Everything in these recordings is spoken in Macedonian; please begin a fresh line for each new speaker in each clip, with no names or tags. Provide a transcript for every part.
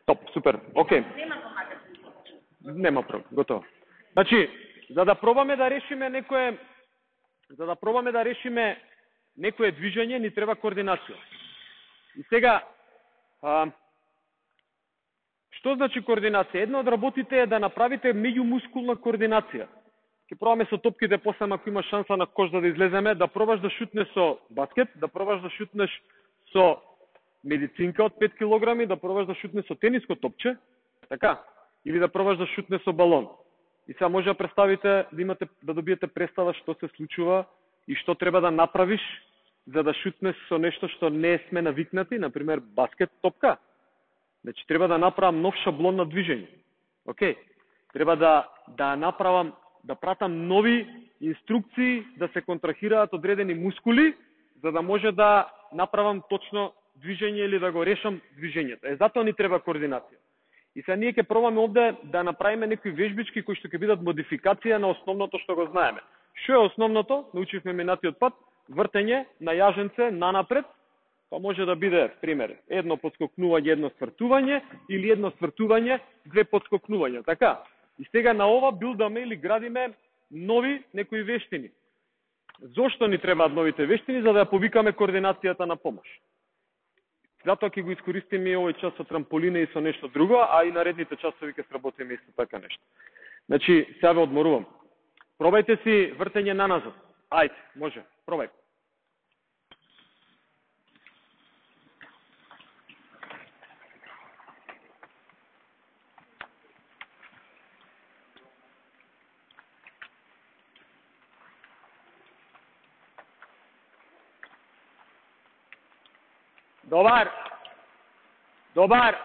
Топ, супер. Окей. Нема проблем, готово. Значи, за да пробаме да решиме некое движење, ни треба координација. И сега, што значи координација? Една од работите е да направите меѓумускулна координација. Ќе пробаме со топките, после ако има шанса на кош да излеземе, да пробаш да шутнеш со баскет, да пробаш да шутнеш со медицинка од 5 килограми, да пробаш да шутнеш со тениско топче, така, или да пробаш да шутнеш со балон. И сега може да представите, да добиете представа што се случува и што треба да направиш за да шутнеш со нешто што не сме навикнати, например баскет топка. Значи треба да направам нов шаблон на движење. Океј. Треба да направам, да пратам нови инструкции да се контрахираат одредени мускули, за да може да направам точно движење или да го решам движењето. Затоа ни треба координација. И сега ние ќе пробаме овде да направиме некои вежбички кои што ќе бидат модификација на основното што го знаеме. Што е основното? Научивме минатиот пат. Вртење на јаженце нанапред, па може да биде, пример, едно подскокнување, едно свртување, или едно свртување, две подскокнувања, така? И сега на ова билдаме или градиме нови некои вештини. Зошто ни требаат новите вештини? За да ја повикаме координацијата на помош. Затоа ќе го искористиме и овој час со трамполина и со нешто друго, а и наредните часови ќе сработиме исто така нешто. Значи, сега ве одморувам. Пробајте си вртење наназад. Ајде, може, пробај. Добар.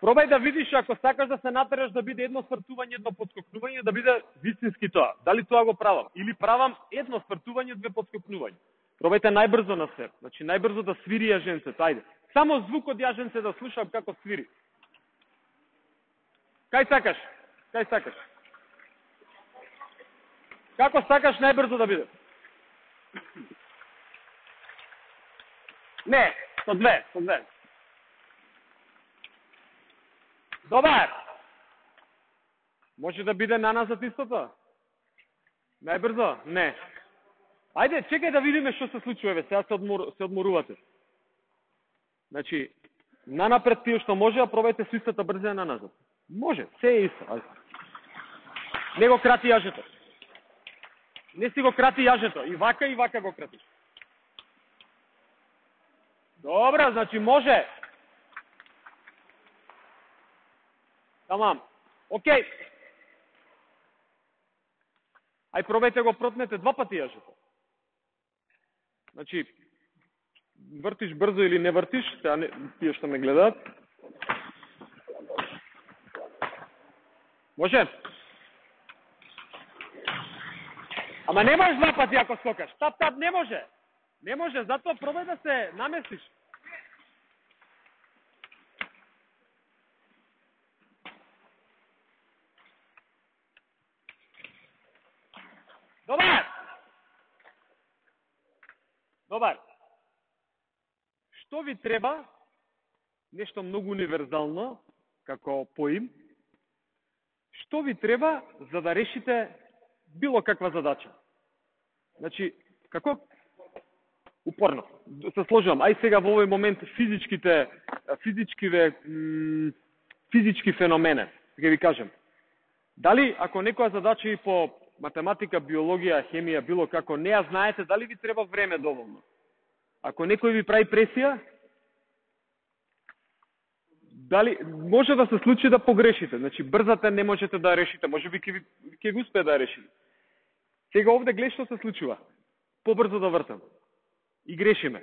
Пробај да видиш, ако сакаш да се натераш да биде едно свртување, едно подскокнување, да биде вистински тоа. Дали тоа го правам? Или правам едно свртување, две подскокнувања. Пробајте најбрзо на се. Значи, најбрзо да свири јаженцето. Ајде. Само звук од јаженце да слушам како свири. Кај сакаш? Како сакаш најбрзо да биде? Не, со две. Добар! Може да биде наназад истото? Најбрзо? Не. Ајде, чекај да видиме што се случува, сега се одморувате. Значи, нанапред тие што може, а пробајте со истата брзина наназад. Може, се е исто. Ајде. Не го крати јажето. Не си го крати јажето. И вака го кратиш. Добра, значи може. Тамам. Океј. Ај пробајте го протнете два пати јажето. Значи, вртиш брзо или не вртиш, тие што ме гледаат. Може? Ама не можеш два пати ако скокаш. Тап, не може. Не може, затоа пробај да се наместиш. Добар. Што ви треба? Нешто многу универзално, како поим. Што ви треба за да решите било каква задача? Значи, како? Упорно. Се сложувам. Ај сега во овој момент физички феномене, ќе ви кажем. Дали ако некоја задача и по математика, биологија, хемија, било како, не ја знаете, дали ви треба време доволно? Ако некој ви прави пресија, дали може да се случи да погрешите? Значи, брзате не можете да решите, може би ќе ви успее да решите. Сега овде глед што се случува. Побрзо да вртам. И грешиме.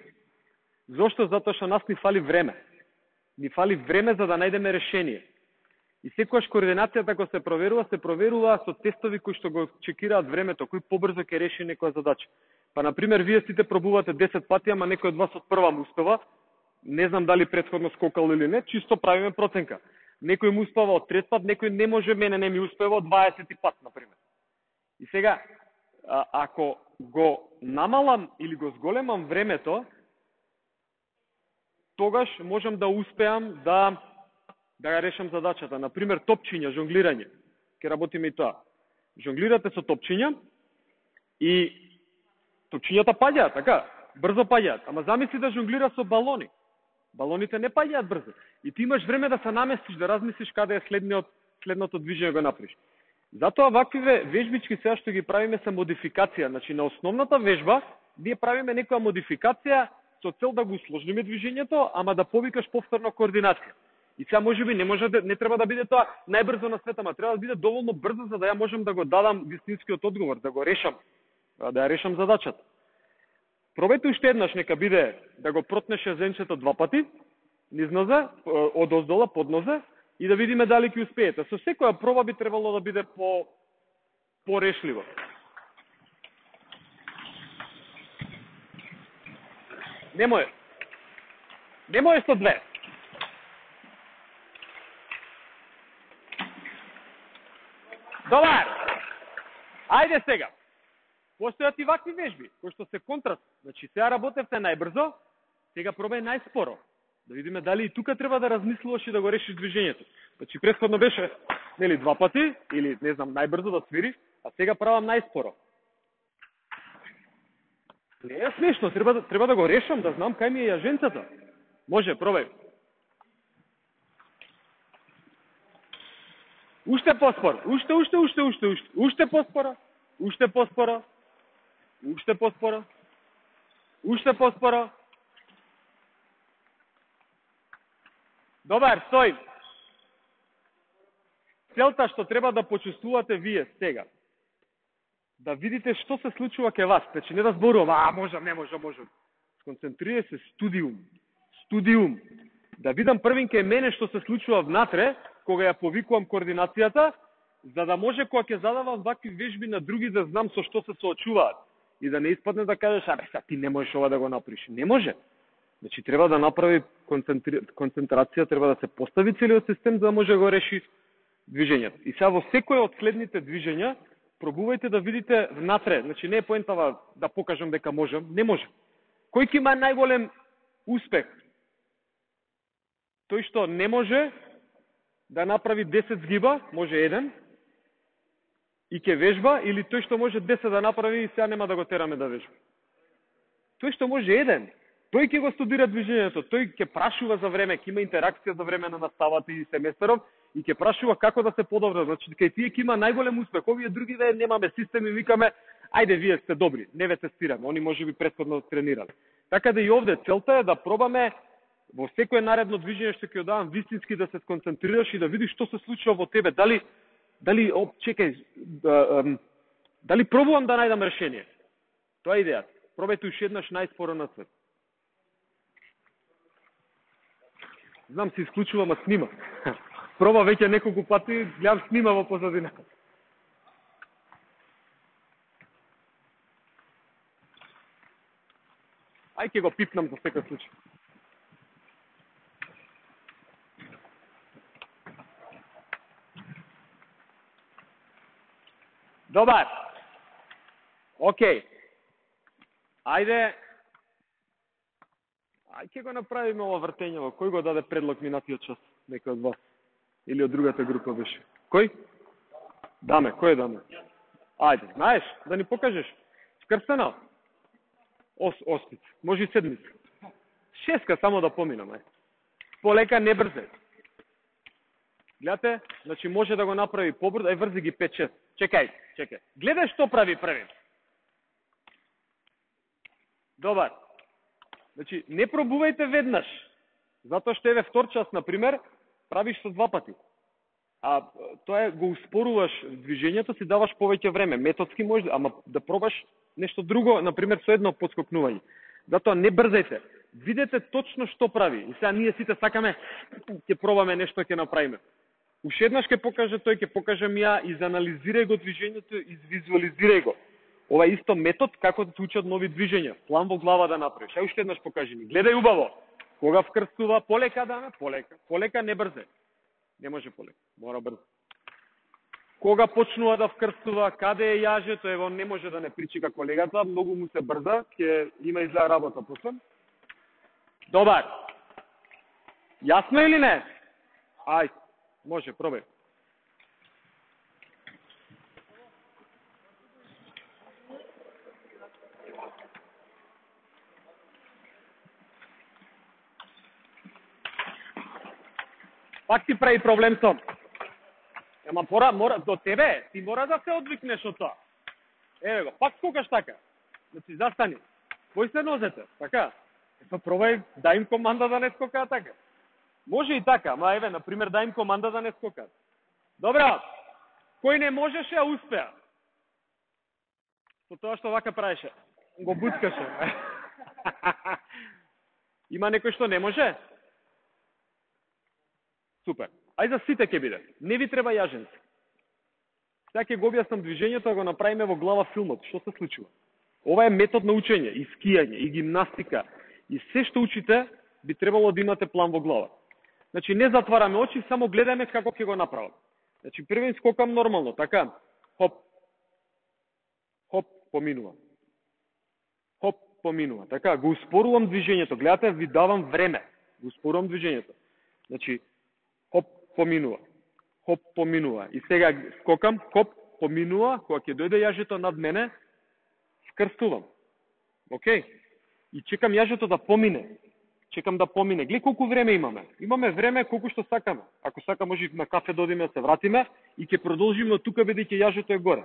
Зошто? Затоа што нас ни фали време. Ни фали време за да најдеме решение. И секојаш координацијата ако се проверува со тестови кои што го чекираат времето, кој побрзо ќе реши некоја задача. Па, например, вие сите пробувате 10 пати, ама некој од вас од прва му успева, не знам дали претходно скокал или не, чисто правиме проценка. Некој му успева од трет пат, некој не може, мене не ми успева од 20 пат, например. И сега, ако го намалам или го зголемам времето, тогаш можам да успеам да да ја решам задачата. Например, топчиња, жонглирање. Ке работиме и тоа. Жонглирате со топчиња и топчињата паѓаат, така? Брзо паѓаат. Ама замисли да жонглира со балони. Балоните не паѓаат брзо. И ти имаш време да се наместиш, да размислиш каде е следното движење го направиш. Затоа ваквиве вежбички сега што ги правиме се модификација. Значи на основната вежба ние правиме некоја модификација со цел да го усложниме движењето, ама да повикаш повторно координација. И сега можеби не треба да биде тоа најбрзо на света, ама треба да биде доволно брзо за да ја можам да го дадам вистинскиот одговор, да го решам, да ја решам задачата. Пробајте уште еднаш, нека биде да го протнеше зенчето 2 пати, низ нозе, од оздола, под нозе, и да видиме дали ќе успеете. Со секоја проба би требало да биде порешливо. Немој со 2. Добар! Ајде сега. Постојат и вакви вежби, кои што се контраст. Значи, сега работевте најбрзо, сега пробај најспоро. Да видиме дали и тука треба да размислуваш и да го решиш движењето. Значи, претходно беше, 2 пати, или, не знам, најбрзо да свириш, а сега правам најспоро. Не е смешно, треба да го решам, да знам кај ми е јаженцата. Може, пробај. Уште поспоро, уште поспоро, уште поспоро, уште поспоро, уште поспоро. Добар, стој. Целта што треба да почувствувате вие сега, да видите што се случува кај вас, значи не да зборувам, можам, не можам. Сконцентрирате се, студиум. Да видам првин кај мене што се случува внатре, кога ја повикувам координацијата, за да може кога ќе задавам вакви вежби на други да знам со што се соочуваат. И да не испадне да кажеш, ти не можеш ова да го направиш. Не може. Значи треба да направи концентрација, треба да се постави целиот систем за да може да го реши движењето. И сега во секој од следните движења пробувајте да видите внатре. Значи не е поентава да покажам дека можам, не можам. Кој ќе има најголем успех? Тој што не може да направи 10 згиба, може 1, и ќе вежба, или тој што може 10 да направи и сега нема да го тераме да вежба. Тој што може 1, тој ќе го студира движењето, тој ќе прашува за време, ќе има интеракција за време на наставата и семестеров, и ќе прашува како да се подобра. Значи, кај тие ќе има најголем успех. Овие други немаме систем и викаме, ајде вие сте добри, не ве тестираме, они може би претходно тренирале. Така да и овде целта е да пробаме во секое наредно движење што ќе давам вистински да се сконцентрираш и да видиш што се случува во тебе. Дали пробувам да најдам решение. Тоа е идејата. Пробајте уште еднаш најспоро на свет. Знам се исклучува, ма снима. Проба веќе неколку пати, гледам снима во позадина. Ај ќе го пипнам за секој случај. Добар. Океј. Ајде ќе го направиме ова вртењево. Кој го даде предлог минатиот час? Некој од вас? Или од другата група беше? Кој? Даме, кој е Даме? Ајде, знаеш, да ни покажеш. Скрстено? Оспит. Може и седмица. 6 само да поминам, ајде. Полека, не брзе. Гледате? Значи може да го направи побрзо, врзи ги 5-6. Чекај. Гледај што прави први. Добар. Значи, не пробувајте веднаш. Затоа што втор час, например, правиш со 2 пати. А тоа е, го успоруваш движењето, си даваш повеќе време. Методски може, ама да пробаш нешто друго, например, со едно подскокнување. Затоа не брзајте. Видете точно што прави. И сега ние сите сакаме, ќе пробаме нешто, ќе направиме. Уште еднаш ќе покаже тој, ќе покажам ја, изанализирај го движењето, извизуализирај го. Ова е исто метод како да се учат нови движења. План во глава да направиш. Ај уште еднаш покажи ми. Гледај убаво. Кога вкрстува, полека даме, полека, не брзе. Не може полека, мора брзо. Кога почнува да вкрстува, каде е јажето, ево не може да не причика колегата, многу му се брза, ќе има излеа работа после. Добар. Јасно или не? Ај, може, пробај. Пак ти прави проблем со. Ема мора до тебе, ти мора да се одвикнеш од тоа. Еве го, пак скокаш така. Значи застани. Кој се нозете, така? Епа пробај, дај им команда да не скокаат така. Може и така, ма еве, например, дај им команда да не скокаат. Добра, кој не можеше, а успеа? Со тоа што вака правеше. Го буткаше. Има некој што не може? Супер. Ај за сите ќе биде. Не ви треба јаженци. Сега ќе го објаснам движењето, а го направиме во глава филмот. Што се случува? Ова е метод на учење, и скијање, и гимнастика, и се што учите, би требало да имате план во глава. Значи, не затвараме очи, само гледаме како ќе го направам. Значи, првен скокам нормално, така? Хоп. Хоп, поминува. Хоп, поминува. Така, го успорувам движењето. Гледате, ви давам време. Го успорувам движењето. Значи, хоп, поминува. Хоп, поминува. И сега скокам, хоп, поминува, кога ќе дојде јажето над мене, скрстувам. Океј? И чекам јажето да помине. Чекам да помине. Гледа колку време имаме. Имаме време колку што сакаме. Ако сака може на кафе да одиме да се вратиме и ќе продолжиме од тука бидејќи јажето е горе.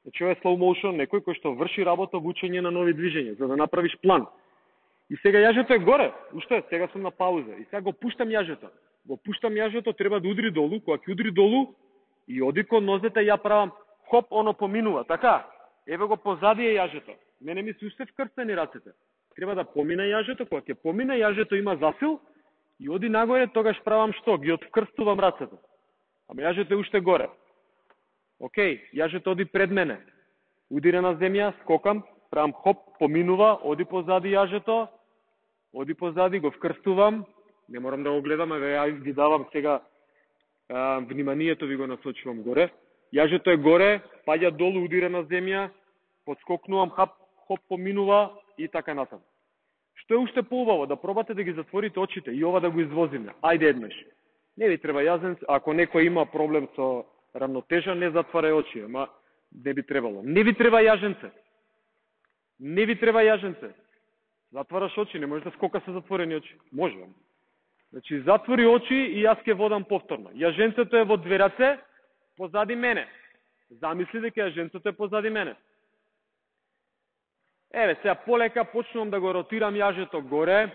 Значи ова е slow motion, некој кој што врши работа во учење на нови движења, за да направиш план. И сега јажето е горе. Уште, сега сум на пауза. И сега го пуштам јажето. Го пуштам јажето, треба да удри долу, кога ќе удри долу и оди кон нозете, ја правам хоп, оно поминува, така? Еве го позади е јажето. Мене ми се уште вкрстени рацете. Треба да помине јажето, кога ќе помине јажето има засил и оди нагоре, тогаш правам што? Ги открстувам рацете. Ама јажето е уште горе. Океј, јажето оди пред мене. Удира на земја, скокам, правам хоп, поминува, оди позади јажето, оди позади, го вкрстувам. Не морам да го гледам, ја ви давам сега вниманието, ви го насочувам горе. Јажето е горе, паѓа долу, удира на земја, подскокнувам, хоп, поминува и така натаму. Што е уште поубаво? Да пробате да ги затворите очите и ова да го извозиме. Ајде еднаш. Не ви треба јазенц, ако некој има проблем со рамнотежа, не затварај очи, ама не би требало. Не ви треба јаженце. Не ви треба јаженце. Затвараш очи, не можеш да скока со затворени очи. Може. Значи, затвори очи и јас ќе водам повторно. Јаженцето е во две раце, позади мене. Замисли дека јаженцето е позади мене. Еве, сега полека почнувам да го ротирам јажето горе.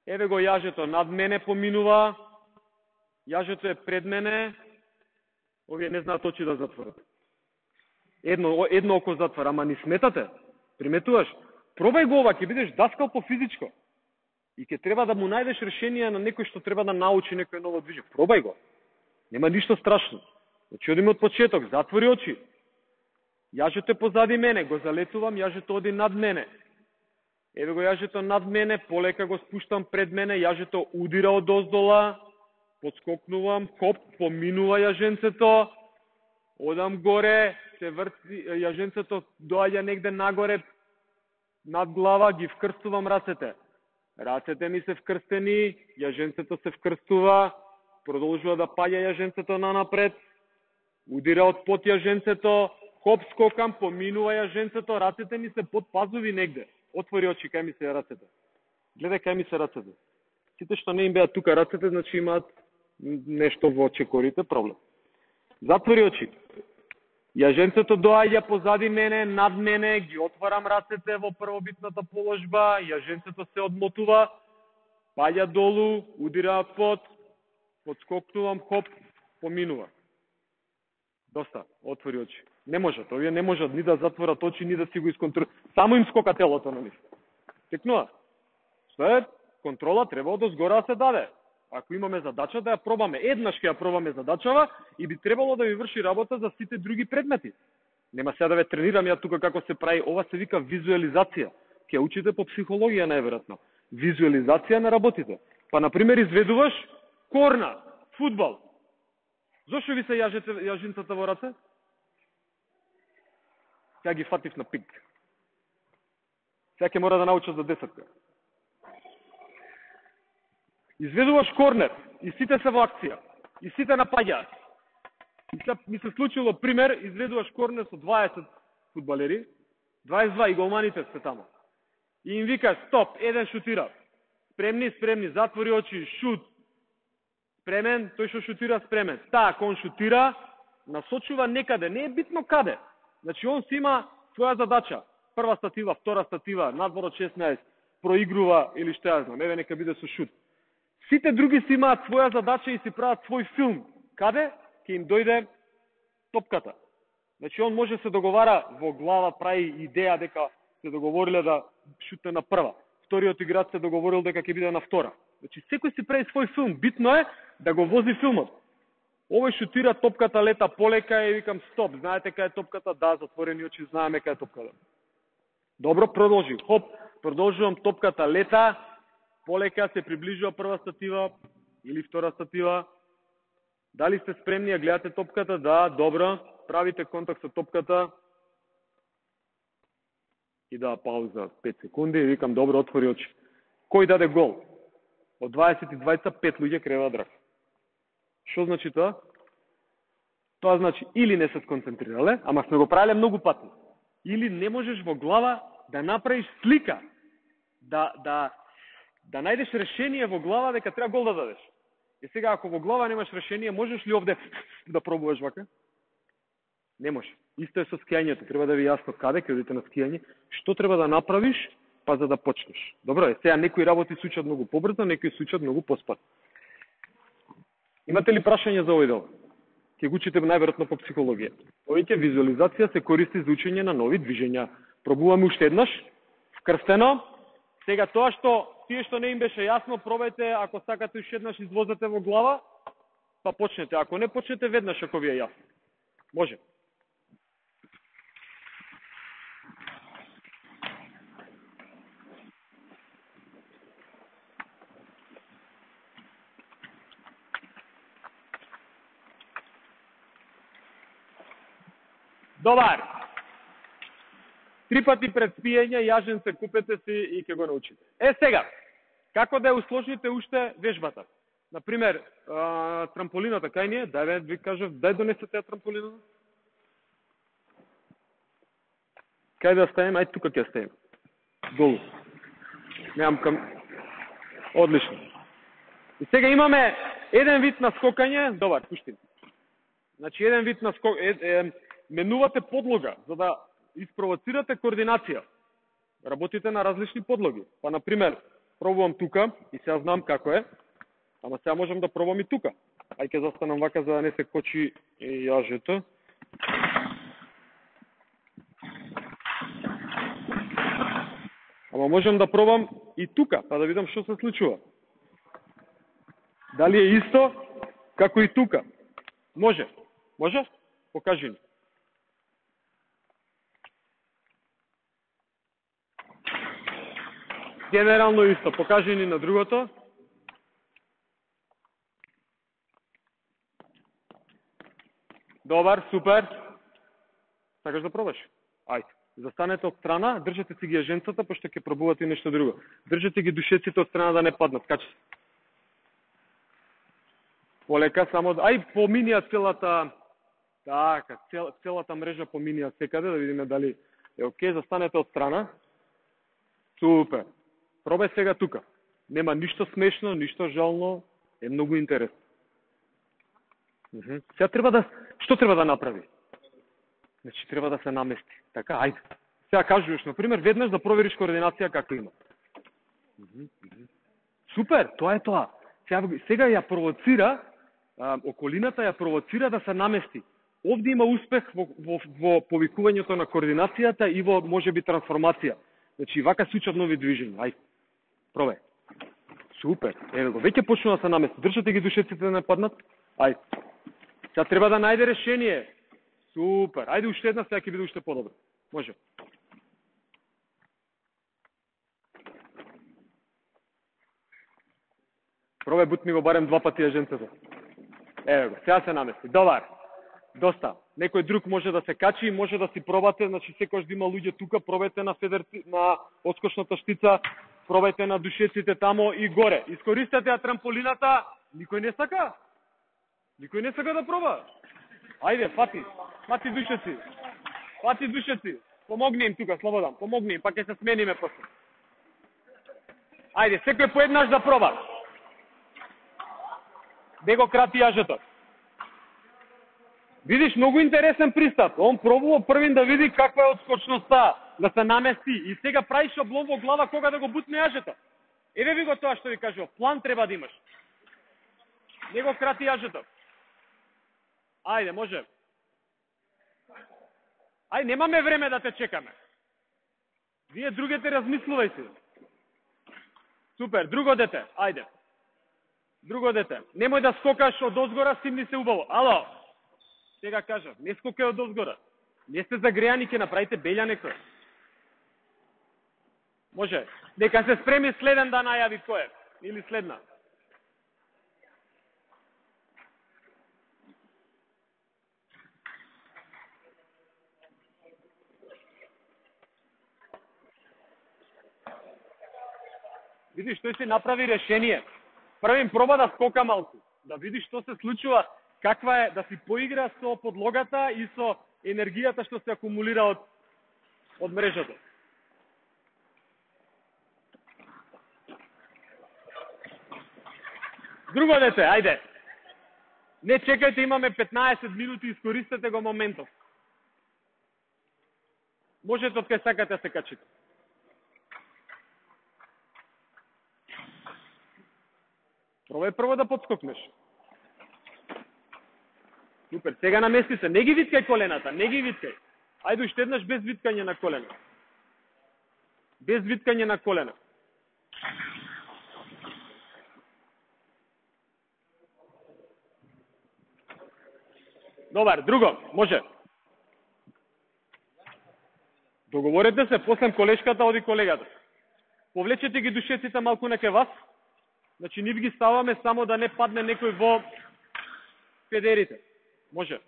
Еве го јажето над мене поминува. Јажето е пред мене. Овие не знаат очи да затворат. Едно око затвора, ама ни сметате. Приметуваш? Пробај го ова, ќе бидеш даскал по физичко. И ќе треба да му најдеш решение на некој што треба да научи некој ново движење. Пробај го. Нема ништо страшно. Значи, одиме од почеток, затвори очи. Јажето е позади мене, го залетувам, јажето оди над мене. Еве го јажето над мене, полека го спуштам пред мене, јажето удира од оздола, подскокнувам, хоп, поминува јаженцето, одам горе, се врти, јаженцето доаѓа негде нагоре, над глава, ги вкрстувам рацете. Рацете ми се вкрстени, јаженцето се вкрстува, продолжува да паѓа јаженцето нанапред, удира од под јаженцето, хоп, скокам, поминува јаженцето, рацете ми се под пазуви негде. Отвори очи, кај ми се рацете. Гледај кај ми се рацете. Сите што не им беа тука рацете, значи имаат нешто во чекорите, проблем. Затвори очи. Јаженцето доаѓа позади мене, над мене, ги отварам рацете во првобитната положба, јаженцето се одмотува, паѓа долу, удира под, подскокнувам, хоп, поминува. Доста, отвори очи. Не можат, овие не можат ни да затворат очи, ни да си го исконтролират. Само им скока телото на нив. Текнува. Што е? Контрола треба од озгора да се даде. Ако имаме задача да ја пробаме, еднаш ќе ја пробаме задачава и би требало да ви врши работа за сите други предмети. Нема сега да ве тренирам ја тука како се прави, ова се вика визуализација. Ќе учите по психологија најверојатно. Визуализација на работите. Па на пример изведуваш корна, фудбал. Зошто ви се јажинцата во раце? Сега ги фатив на пик. Сега ќе мора да научат за десетка. Изведуваш корнер и сите се во акција. И сите напаѓаат. И сега ми се случило пример, изведуваш корнер со 20 фудбалери, 22 и голманите сте тамо. И им викаш, стоп, еден шутира. Спремни, затвори очи, шут. Спремен, тој што шутира спремен. Так, он шутира, насочува некаде, не е битно каде. Значи, он си има своја задача. Прва статива, втора статива, надвор од 16, проигрува или што ја знам, еве нека биде со шут. Сите други си имаат своја задача и си прават свој филм. Каде? Ке им дојде топката. Значи, он може се договара во глава, прави идеја дека се договориле да шутне на прва. Вториот играч се договорил дека ќе биде на втора. Значи, секој си прави свој филм. Битно е да го вози филмот. Овој шутира, топката лета полека и викам стоп. Знаете кај е топката? Да, затворени очи, знаеме кај е топката. Добро, продолжи. Хоп, продолжувам, топката лета, полека се приближува прва статива или втора статива. Дали сте спремни да гледате топката? Да, добро. Правите контакт со топката. И да, пауза 5 секунди и викам добро, отвори очи. Кој даде гол? Од 22 5 луѓе крева драк. Што значи тоа? Тоа значи или не се сконцентрирале, ама сме го правиле многу пати. Или не можеш во глава да направиш слика, да најдеш решение во глава дека треба гол да дадеш. И сега ако во глава немаш решение, можеш ли овде да пробуваш вака? Не може. Исто е со скијањето. Треба да ви јасно каде ќе одите на скијање, што треба да направиш па за да почнеш. Добро е, сега некои работи се учат многу побрзо, некои се учат многу поспат. Имате ли прашање за овој дел? Ќе го учите најверојатно по психологија. Овојке визуализација се користи за учење на нови движења. Пробуваме уште еднаш. Вкрстено. Сега тоа што тие што не им беше јасно, пробајте, ако сакате уште еднаш извозете во глава, па почнете. Ако не почнете веднаш ако ви е јасно. Може. Добар. 3 пати пред спиење, јажен се купете си и ќе го научите. Сега, како да ја усложните уште вежбата? Например, трамполината, кај не е? Дај, ви кажав, дај донесете ја трамполината. Кај да ставим? Ајде тука ќе ставим. Долу. Немам кам... Одлично. И сега имаме еден вид на скокање. Добар, пушти. Значи, еден вид на скокање. Менувате подлога, за да испровоцирате координација. Работите на различни подлоги. Па, например, пробувам тука и сега знам како е, ама сега можам да пробам и тука. Ај ќе застанам вака за да не се кочи јажето. Ама можам да пробам и тука, па да видам што се случува. Дали е исто како и тука? Може? Може? Покажи ни. Генерално исто. Покажи ни на другото. Добар, супер. Сакаш да пробаш? Ајде. Застанете од страна, држате си ги јаженцата, пошто ќе пробувате и нешто друго. Држате ги душеците од страна да не паднат. Качи се. Полека, само... Ај, поминија целата... Така, целата мрежа поминија секаде, да видиме дали е окей. Застанете од страна. Супер. Пробај сега тука. Нема ништо смешно, ништо жално. Е многу интересно. Сега треба да... Што треба да направи? Значи, треба да се намести. Така, ајде. Сега кажуваш, например, веднаш да провериш координација како има. Супер, тоа е тоа. Сега ја провоцира, околината ја провоцира да се намести. Овде има успех во повикувањето на координацијата и во, можеби, трансформација. Значи, вака се учат нови движења. Ајде, пробај. Супер. Еве го, веќе почнува да се намести. Држате ги душеците да не паднат. Ајде. Сега треба да најде решение. Супер. Ајде уште една, сега ќе биде уште подобро. Може. Пробај, бутни го барем 2 пати јаженцето. Еве го, сега се намести. Добар. Доста. Некој друг може да се качи, може да си пробате, значи секојаш да има луѓе тука, пробајте на на отскочната штица. Пробајте на душеците тамо и горе. Искористете ја трамполината. Никој не сака? Никој не сака да проба? Ајде, фати душеци. Фати душеци. Помогни им тука, слободан. Помогни им, па ќе се смениме после. Ајде, секој поеднаш да проба. Де го крати јажето. Видиш, многу интересен пристап. Он пробува првин да види каква е отскочноста, да се намести и сега прави шаблон во глава кога да го бутне јажето. Еве ви го тоа што ви кажував, план треба да имаш. Не го крати јажето. Ајде, може. Ајде, немаме време да те чекаме. Вие другите размислувајте. Супер, друго дете, ајде. Друго дете. Немој да скокаш од озгора, стимни се убаво. Ало, сега кажав, не скокај од озгора. Не сте загрејани, ќе направите белја некој. Може, нека се спреми следен да најави кој е. Или следна. Видиш, тој си направи решение. Првим проба да скока малку, да види што се случува, каква е, да си поигра со подлогата и со енергијата што се акумулира од мрежата. Друго дете, ајде. Не чекајте, имаме 15 минути, искористете го моментов. Можете од кај сакате да се качите. Пробај прво да подскокнеш. Супер, сега намести се. Не ги виткај колената, не ги виткај. Ајде уште еднаш без виткање на колена. Без виткање на колена. Добар, друго, може. Договорете се, после колешката оди колегата. Повлечете ги душеците малку неке вас. Значи, нив ги ставаме само да не падне некој во педерите. Може.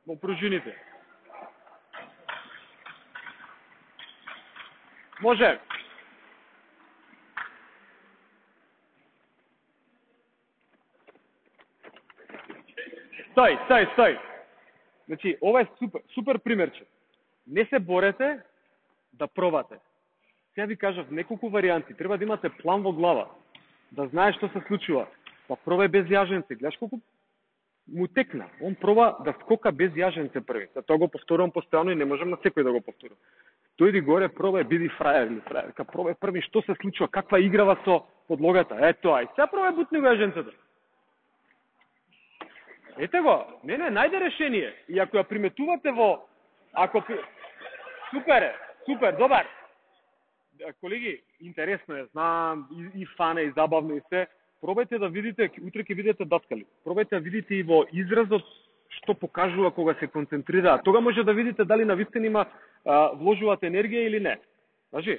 Во пружините. Може. Стој. Значи, ова е супер примерче. Не се борете да пробате. Сега ви кажав неколку варианти. Треба да имате план во глава. Да знаеш што се случува. Па пробај без јаженце. Гледаш колку му текна. Он проба да скока без јаженце први. Да тоа го повторувам постојано и не можам на секој да го повторувам. Дојди горе, пробај, биди фрајер или фрајерка. Пробај први што се случува, каква играва со подлогата. Тоа. И сега пробај бутни го јаженцето. Ете го. Не, најде решение. И ако ја приметувате Супер, добар. Колеги, интересно е, знам, и фане, и забавно, и се. Пробајте да видите, утре ќе видите даскали. Пробајте да видите и во изразот што покажува кога се концентрира. Тога може да видите дали навистина вложуваат енергија или не. Значи,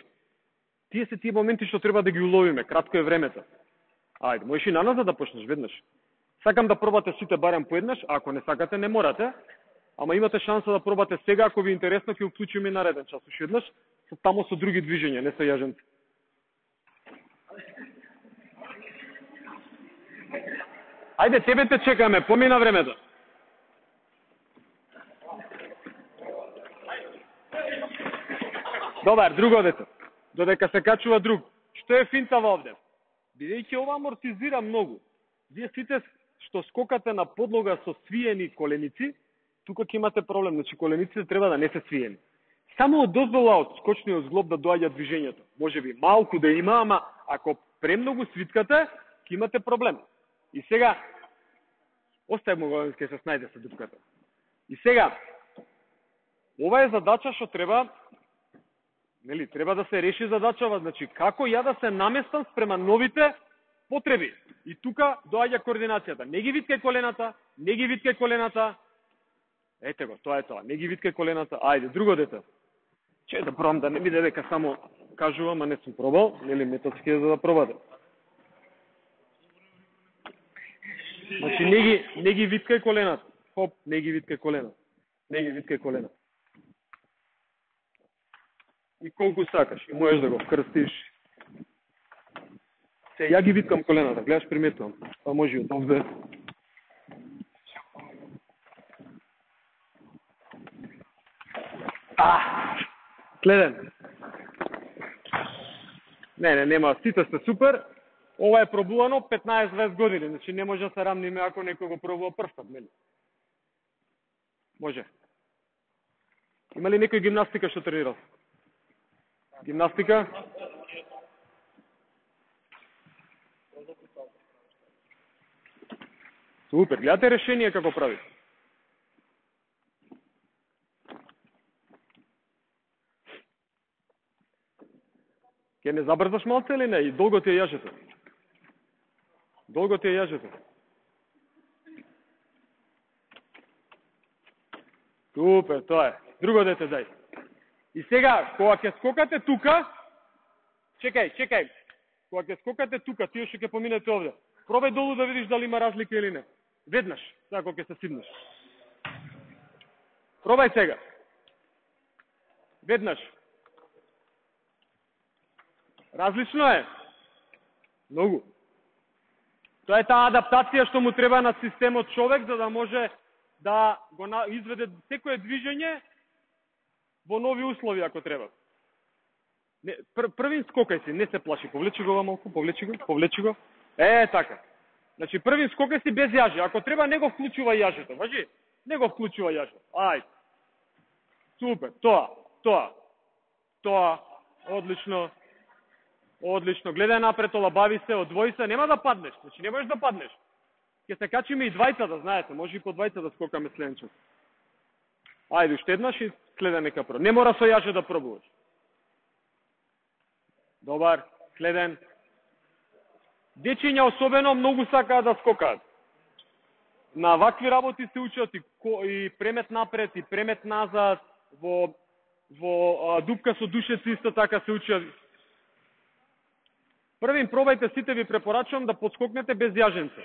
тие се тие моменти што треба да ги уловиме, кратко е времето. Ајде, можеш и наназад да почнеш веднаш. Сакам да пробате сите барем поеднаш, ако не сакате не морате, ама имате шанса да пробате сега, ако ви е интересно, ќе уклучиме нареден час уште еднаш, тамо со други движења, не со јаженци. Ајде, тебе те чекаме, помина времето. Добар, друго дете. Додека се качува друг. Што е финтава овде? Бидејќи ова амортизира многу. Вие сите што скокате на подлога со свиени коленици, тука ќе имате проблем. Значи, колениците треба да не се свиени. Само од дозвола од скочниот зглоб да доаѓа движењето. Може би малку да има, ама ако премногу свиткате, ќе имате проблем. И сега, оставимо го, ќе се снајде со дупката. И сега, ова е задача што треба, треба да се реши задачава, значи како ја да се наместам спрема новите потреби. И тука доаѓа координацијата. Не ги виткај колената, Ете го, тоа е тоа. Не ги виткај колената. Ајде, друго дете. Че да пробам да не биде дека само кажувам, а не сум пробал, методски за да пробате. Значи не ги виткај колената. Хоп, не ги виткај колената. И колку сакаш, и можеш да го вкрстиш. Се, ја ги виткам колената, гледаш, приметувам. Па може од овде. Следен. Не, нема, сите сте супер. Ова е пробувано 15-20 години, значи не може да се рамниме ако некој го пробува прв пат, нели? Може. Има ли некој гимнастика што тренирал? Гимнастика? Супер, гледате решение како прави. Ке не забрзаш малце или не? И долго ти е јажето. Долго ти е јажето. Супер, тоа е. Друго дете дај. И сега, кога ќе скокате тука, чекај. Кога ќе скокате тука, тие што ќе поминете овде, пробај долу да видиш дали има разлика или не. Веднаш, сега кога ќе се сиднеш. Пробај сега. Веднаш. Различно е. Многу. Тоа е таа адаптација што му треба на системот човек за да може да го изведе секое движење во нови услови ако треба. Првин скокај си, не се плаши, повлечи го малку, повлечи го. Така. Значи првин скокај си без јаже, ако треба не го вклучува јажето, важи? Не го вклучува јажето. Ајде. Супер, тоа, одлично. Одлично, гледај напред, олабави се, одвои се, нема да паднеш, значи не можеш да паднеш. Ќе се качиме и двајца, да знаете, може и по двајца да скокаме следен час. Ајде, уште еднаш и следен нека пробуваш. Не мора со јаже да пробуваш. Добар, следен. Дечиња особено многу сакаат да скокаат. На вакви работи се учат и премет напред, и премет назад, во дупка со душеци исто така се учат. Првин пробајте, сите ви препорачувам да подскокнете без јаженце.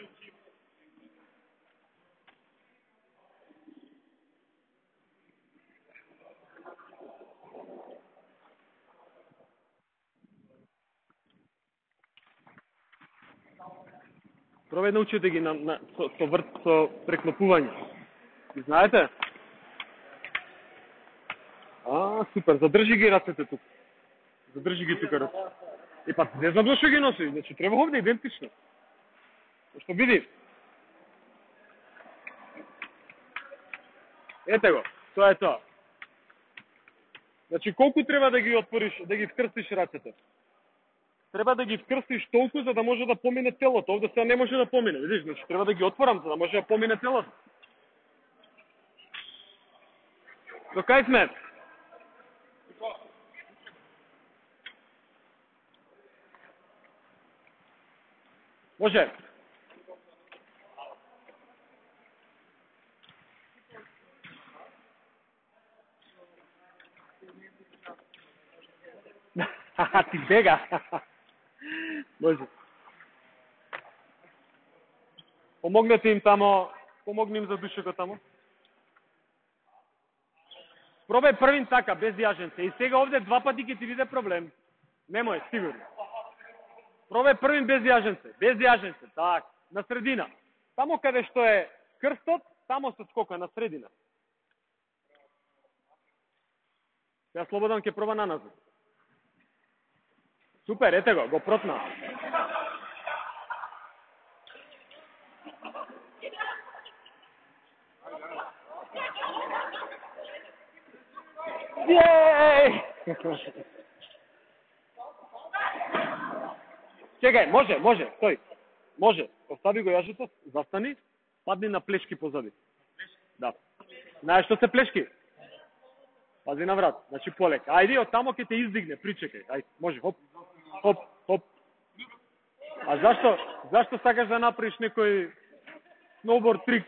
Пробај научите ги со преклопување. И знаете? Супер, задржи ги рацете тук. Задржи ги тука рацете. Па не знам зашто ги носи, значи треба овде идентично. Што види? Ете го, тоа е тоа. Значи колку треба да ги отвориш, да ги вкрстиш рацете? Треба да ги вкрстиш толку за да може да помине телото. Овде сега не може да помине, видиш, значи треба да ги отворам за да може да помине телото. До кај сме? Може. Ти бега. Може. Помогнете им тамо, помогни им за душето тамо. Пробај првин така, без јаженце. И сега овде два пати ќе ти биде проблем. Немој, сигурно. Пробај првин без јаженце, так, на средина. Тамо каде што е крстот, тамо се скока на средина. Ја слободен ќе проба на назад. Супер, ете го протна. Јеј! Чекај, може, стој. Може, остави го јажето, застани, падни на плешки позади. Да. Знаеш што се плешки? Пази на врат, значи полека. Ајде, од тамо ќе те издигне, причекај. Ајде, може, хоп. А зашто сакаш да направиш некој сноуборд трик?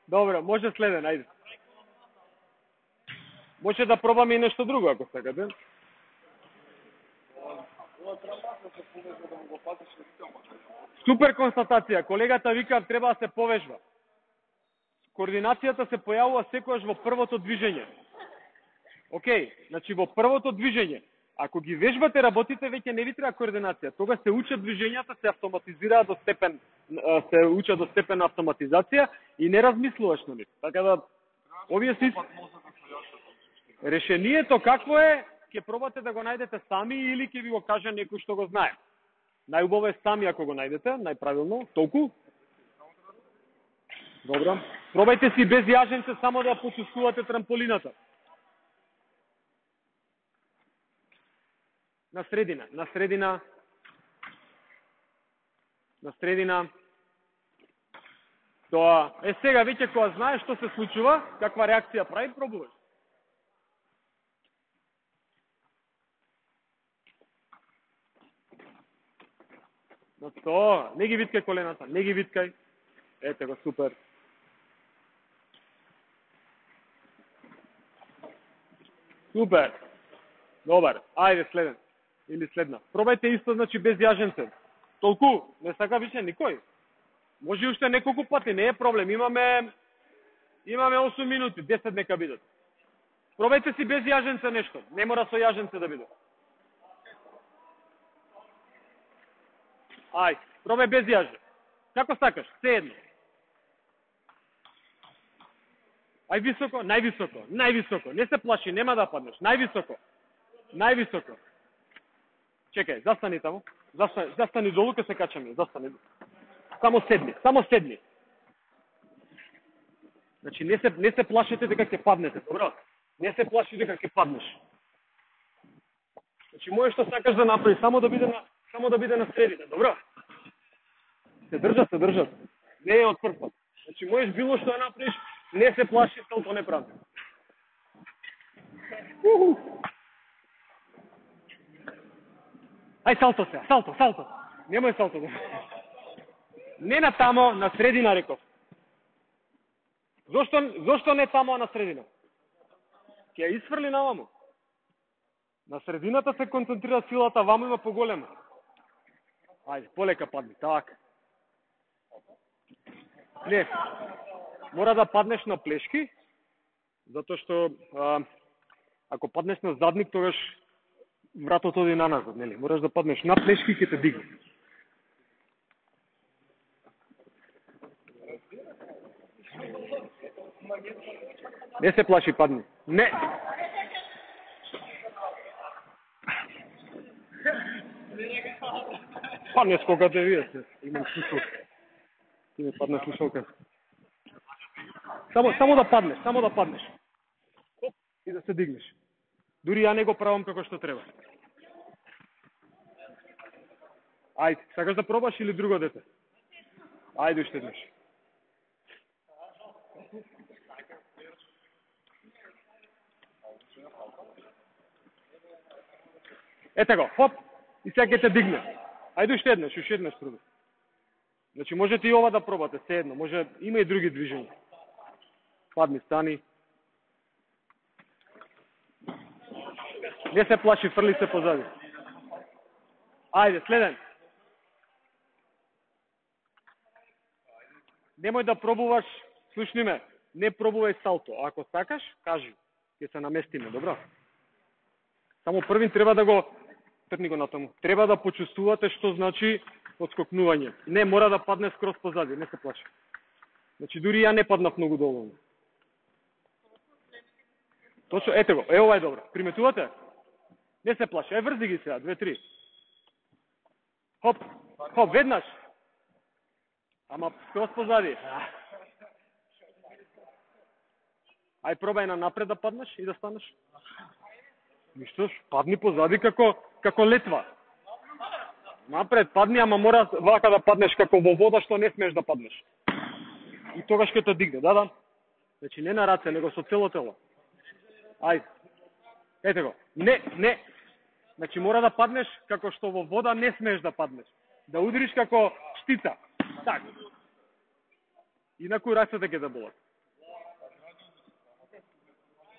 Добро, може следен, ајде. Може да пробаме и нешто друго, ако сакате. Супер констатација. Колегата вика треба да се повежба. Координацијата се појавува секогаш во првото движење. Океј, значи во првото движење. Ако ги вежбате работите, веќе не ви треба координација. Тога се учат движењата, се автоматизираат до степен, се учат до степен на автоматизација и не размислуваш на нив. Така да овие си решението какво е, ќе пробате да го најдете сами или ќе ви го каже некој што го знае. Најубаво е сами ако го најдете, најправилно, толку. Добро. Пробајте си без јаженце само да почувствувате трамполината. На средина. Тоа е сега веќе кога знаеш што се случува, каква реакција прави, пробуваш. Но тоа, не ги виткај колената, не ги виткај. Ете го, супер. Супер. Добар, ајде следен. Или следна. Пробајте исто, значи без јаженце. Толку, не сака више никој. Може уште неколку пати, не е проблем. Имаме 8 минути, 10 нека бидат. Пробајте си без јаженце нешто. Не мора со јаженце да биде. Ај, пробај без јаже. Како сакаш? Се едно. Ај високо, највисоко. Не се плаши, нема да паднеш. Највисоко. Чекај, застани таму. Застани долу, ке се качаме. Застани. Само седни. Значи, не се плашите дека ќе паднете, добро? Не се плаши дека ќе паднеш. Значи, можеш што сакаш да направиш, само да биде на средина, добро? Се држат. Не е од прв пат. Значи, можеш било што да направиш, не се плаши, салто не прави. Ај салто се, салто. Немој салто да. Не на тамо, на средина реков. Зошто не тамо, а на средина? Ќе ја изфрли наваму. На средината се концентрира силата, ваму има поголема. Ајде, полека падни, така. Не, мора да паднеш на плешки, затоа што ако паднеш на задник, тогаш вратот оди на назад, нели? Мораш да паднеш на плешки и ќе те дигне. Не се плаши, падни. Не. Падне скокате вие се. Имам слушалка. Ти ми падна слушалка. Само да паднеш. Хоп, и да се дигнеш. Дури ја не го правам како што треба. Ајде, сакаш да пробаш или друго дете? Ајде уште еднаш. Ете го, хоп, и сега ќе те дигне. Ајде уште еднаш пробај. Значи можете и ова да пробате, се едно, може има и други движења. Падни, стани. Не се плаши, фрли се позади. Ајде, следен. Немој да пробуваш, слушни ме, не пробувај салто. Ако сакаш, кажи, ќе се наместиме, добро? Само првин треба да го трни го натаму. Треба да почувствувате што значи отскокнување. Не, мора да падне скроз позади, не се плаши. Значи дури ја не паднав многу долу. Точно, ете го, ова е добро. Приметувате? Не се плаши. Врзи ги сега, 2-3. Хоп, веднаш. Ама скроз позади. Ај пробај на напред да паднеш и да станеш. Ништош, падни позади како летва. Напред падни, ама мора вака да паднеш како во вода што не смееш да паднеш. И тогаш ќе те дигне, да. Значи не на раце, него со цело тело. Ајде. Ете го. Не. Значи мора да паднеш како што во вода не смееш да паднеш. Да удриш како штица. Так. Инаку рацете ќе да болат.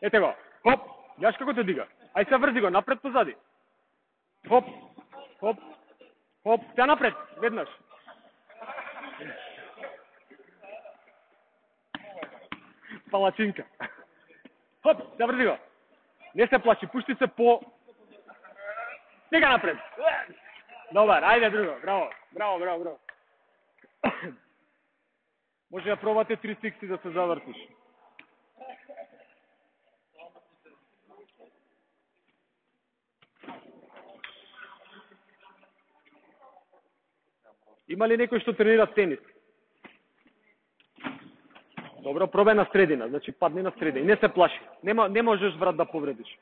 Ете го. Хоп. Јаш како те дига. Ај се врзи го, напред позади. Хоп. Тя напред, веднаш. Палачинка. Хоп, да врзи го. Не се плаши, пушти се по Сега напред. Добар, ајде друго. Браво. Браво, браво, браво. Може да пробате 360 да се завртиш. Има ли некој што тренира тенис? Добро, пробај на средина, значи падни на средина и не се плаши. Не можеш врат да повредиш.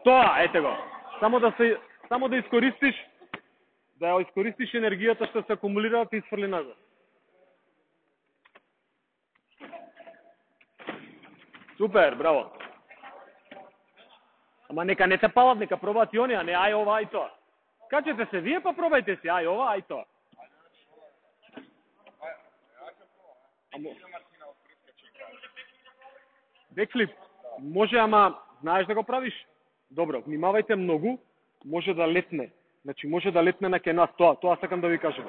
Тоа, ете го. Само да искористиш енергијата што се акумулира и изфрли назад. Супер, браво. Ама нека не те палат, нека пробаат и они, а не ај ова, ај тоа. Качете се вие, па пробајте си, ај ова, ај тоа. Бекфлип, може, ама знаеш да го правиш? Добро, внимавајте многу, може да летне. Значи, може да летне на ке нас, тоа сакам да ви кажам.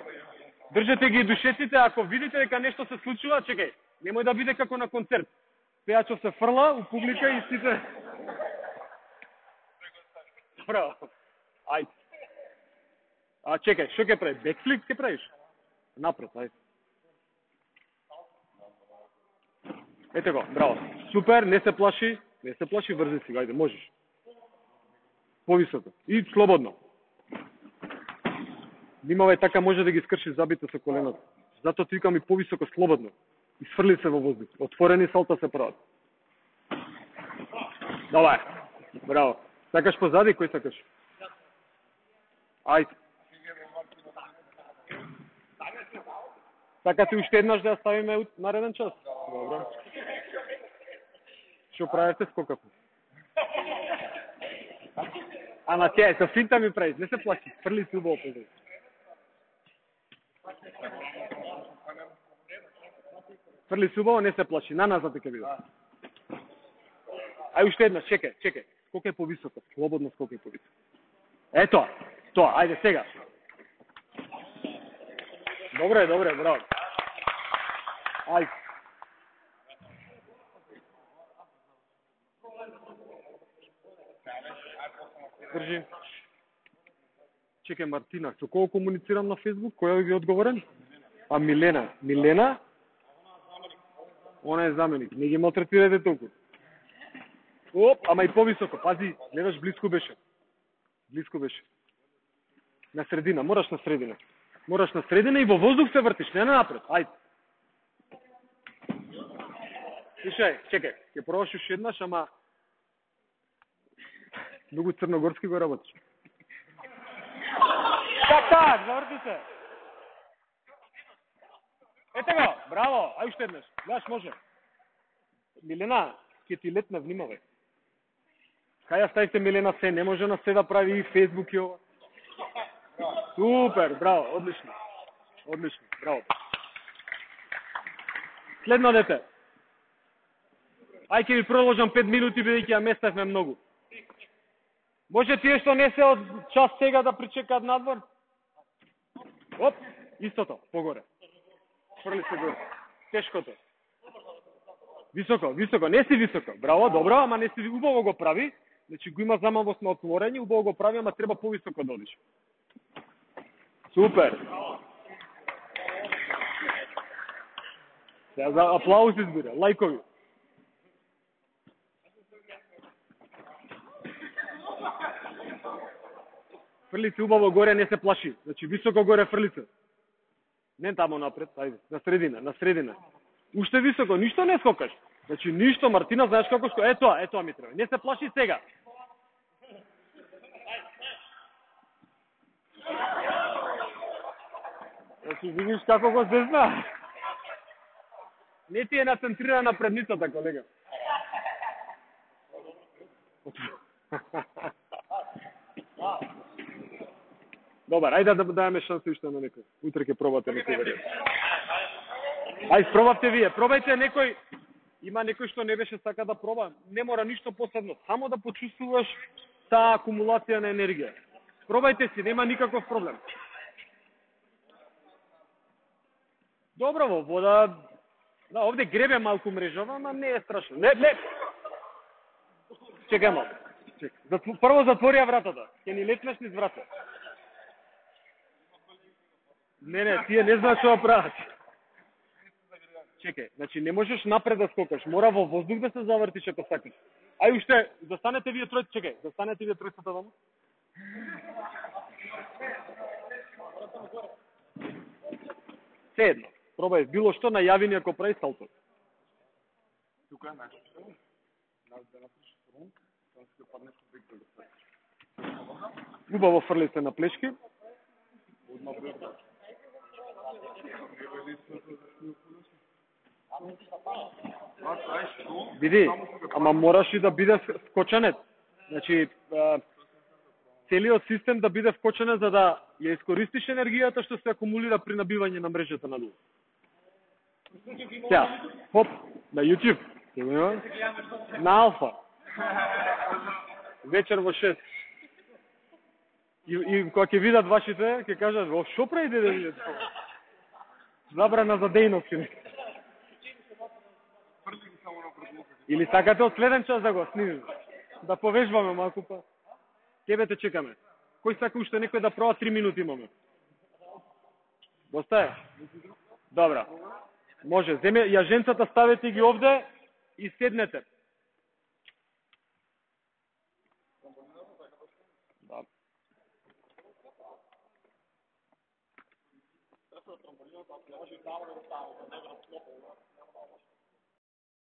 Држете ги душеците, ако видите дека нешто се случува, чекај, немој да биде како на концерт. Пејачов се фрла у публика и сите... Добро, ајде. А чекај, што ќе прави? Бекфлип ќе правиш? Напред, ајде. Ете го, браво. Супер, не се плаши, врзи си, ајде, можеш. Повисоко. И слободно. Внимавај, така може да ги скрши забите со коленото. Затоа ти викам и повисоко, слободно. И сфрли се во воздух. Отворени салта се прават. Давај. Браво. Сакаш позади, кој сакаш? Ајде. Така ти уште еднаш да ја ставиме нареден час. Добро. Што правите, скокавме. Ама тя со финта ми правиш, не се плаши, фрли си убаво позади. Фрли си убаво, не се плаши, на назад ќе биде. Ај уште еднаш, чекај. Скокај повисоко, слободно скокај повисоко. Ето, тоа, ајде сега. Добре, браво. Ајде. Држи. Чекај, Мартина, со кого комуницирам на Фейсбук? Која ви одговорен? А Милена. Милена? Она е заменик. Не ги малтретирате толку. Оп, ама и повисоко. Пази, гледаш, близко беше. На средина, мораш на средина и во воздух се вртиш, не напред. Ајде. Слушај, чекај, ќе пробаш уште еднаш, ама многу црногорски го работиш. Так, заврти се. Ете го, браво, ај уште еднаш. Гледаш, може. Милена, ќе ти летне, внимавај. Кај ја ставите Милена се, не може на се да прави и Фейсбук и ова. Супер, браво, одлично, браво. Следно дете. Ај ќе ви проложам 5 минути, бидејќи ја местевме многу. Може тие што не се од час сега да причекаат надвор? Оп, истото, погоре. Фрли се горе. Тешкото. Високо, не си високо. Браво, добро, ама не си убаво го прави. Значи го има замавост на отворење, убаво го прави, ама треба повисоко да одиш. Супер. Сега за аплауз избира, лајкови. Фрли се убаво горе, не се плаши. Значи високо горе фрли се. Не тамо напред, ајде, на средина. Уште високо, ништо не скокаш. Значи ништо, Мартина, знаеш како што... Ето ми треба. Не се плаши сега. Значи видиш како го зезна. Не ти е нацентрирана предницата, колега. Добар, ајде да дајаме шанса уште на некој. Утре ќе пробате некој варијант. Ајде, пробавте вие. Пробајте некој. Има некој што не беше сака да проба. Не мора ништо посебно. Само да почувствуваш таа акумулација на енергија. Пробајте си, нема никаков проблем. Добро, во вода... Да, овде гребе малку мрежава, ама не е страшно. Не. Чекај Чек. Прво затвори ја вратата. Ќе ни летнеш низ врата. Не, тие не знаат што прават. Чекај, значи не можеш напред да скокаш, мора во воздух да се завртиш ако сакаш. Ај уште, застанете вие тројцата, чекај, застанете вие тројцата таму. Се едно, пробај било што, најави ни ако прави салто.
Тука е нешто. Нас да напишеш фронт, тоа ќе паднеш во бик да.
Убаво фрли се на плешки.
Одма бързо.
Биди, ама мораш и да биде вкоченет. Значи, целиот систем да биде вкоченет за да ја искористиш енергијата што се акумулира при набивање на мрежата на луѓе. Сега, хоп, на YouTube, на Алфа, вечер во 6. И кога ќе видат вашите, ќе кажат, о, шо правите да видите? Забрана за дејност. Или сакате од следен час да го снимиме? Да повежбаме малку па. Тебе те чекаме. Кој сака уште некој да проба 3 минути имаме? Доста е? Добра. Може, земе, јаженцата ставете ги овде и седнете. Да.